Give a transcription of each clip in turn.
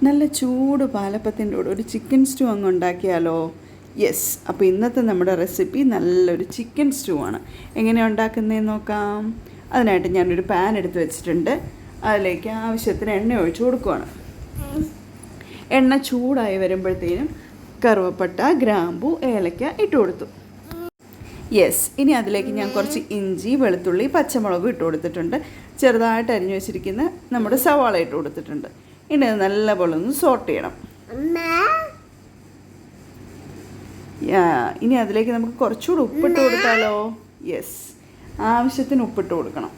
നല്ല ചൂട് പാലപ്പത്തിൻ്റെ കൂടെ ഒരു ചിക്കൻ സ്റ്റൂ അങ്ങ് ഉണ്ടാക്കിയാലോ? യെസ്, അപ്പോൾ ഇന്നത്തെ നമ്മുടെ റെസിപ്പി നല്ലൊരു ചിക്കൻ സ്റ്റൂ ആണ്. എങ്ങനെയാണ് ഉണ്ടാക്കുന്നതെന്ന് നോക്കാം. അതിനായിട്ട് ഞാനൊരു പാൻ എടുത്ത് വെച്ചിട്ടുണ്ട്. അതിലേക്ക് ആവശ്യത്തിന് എണ്ണ ഒഴിച്ച് കൊടുക്കുകയാണ്. എണ്ണ ചൂടായി വരുമ്പോഴത്തേനും കറുവപ്പട്ട, ഗ്രാമ്പു, ഏലക്ക ഇട്ട് കൊടുത്തു. യെസ്, ഇനി അതിലേക്ക് ഞാൻ കുറച്ച് ഇഞ്ചി, വെളുത്തുള്ളി, പച്ചമുളക് ഇട്ട് കൊടുത്തിട്ടുണ്ട്. ചെറുതായിട്ട് അരിഞ്ഞു വെച്ചിരിക്കുന്ന നമ്മുടെ സവാള ഇട്ട് കൊടുത്തിട്ടുണ്ട്. ഇനി അത് നല്ലപോലെ ഒന്ന് സോട്ട് ചെയ്യണം. ഇനി അതിലേക്ക് നമുക്ക് കുറച്ചുകൂടി ഉപ്പിട്ട് കൊടുത്താലോ? യെസ്, ആവശ്യത്തിന് ഉപ്പിട്ട് കൊടുക്കണം.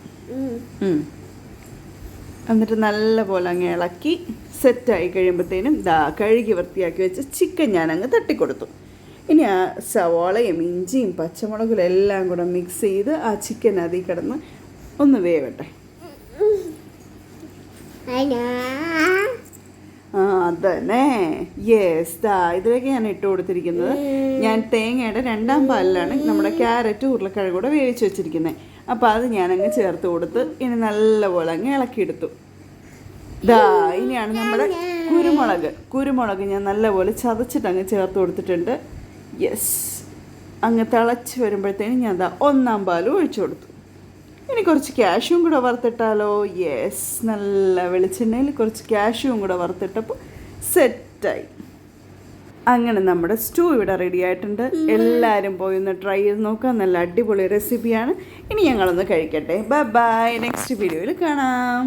എന്നിട്ട് നല്ലപോലെ അങ്ങ് ഇളക്കി സെറ്റായി കഴിയുമ്പോഴത്തേനും കഴുകി വൃത്തിയാക്കി വെച്ച് ചിക്കൻ ഞാനങ്ങ് തട്ടിക്കൊടുത്തു. ഇനി ആ സവാളയും ഇഞ്ചിയും പച്ചമുളകും എല്ലാം കൂടെ മിക്സ് ചെയ്ത് ആ ചിക്കൻ അതിൽ കിടന്ന് ഒന്ന് വേവട്ടെ. അതന്നെ, യെസ്, ഇതിലേക്ക് ഞാൻ ഇട്ട് കൊടുത്തിരിക്കുന്നത് ഞാൻ തേങ്ങയുടെ 2ാം പാലിലാണ് നമ്മുടെ ക്യാരറ്റ്, ഉരുളക്കിഴങ്ങ് കൂടെ വേവിച്ച് വെച്ചിരിക്കുന്നത്. അപ്പോൾ അത് ഞാനങ്ങ് ചേർത്ത് കൊടുത്ത് ഇനി നല്ലപോലെ അങ്ങ് ഇളക്കിയെടുത്തു. ഇനിയാണ് നമ്മുടെ കുരുമുളക് ഞാൻ നല്ലപോലെ ചതച്ചിട്ട് അങ്ങ് ചേർത്ത് കൊടുത്തിട്ടുണ്ട്. യെസ്, അങ്ങ് തിളച്ച് വരുമ്പോഴത്തേനും ഞാൻ 1ാം പാലും ഒഴിച്ചു കൊടുത്തു. ഇനി കുറച്ച് കാഷ്യൂം കൂടെ വറുത്തിട്ടാലോ? യെസ്, നല്ല വെളിച്ചെണ്ണയിൽ കുറച്ച് കാഷ്യൂം കൂടെ വറുത്തിട്ടപ്പോൾ സെറ്റായി. അങ്ങനെ നമ്മുടെ സ്റ്റൂ ഇവിടെ റെഡി ആയിട്ടുണ്ട്. എല്ലാവരും പോയി ഒന്ന് ട്രൈ ചെയ്ത് നോക്കാം. നല്ല അടിപൊളി റെസിപ്പിയാണ്. ഇനി ഞങ്ങളൊന്ന് കഴിക്കട്ടെ. ബൈ ബൈ, നെക്സ്റ്റ് വീഡിയോയിൽ കാണാം.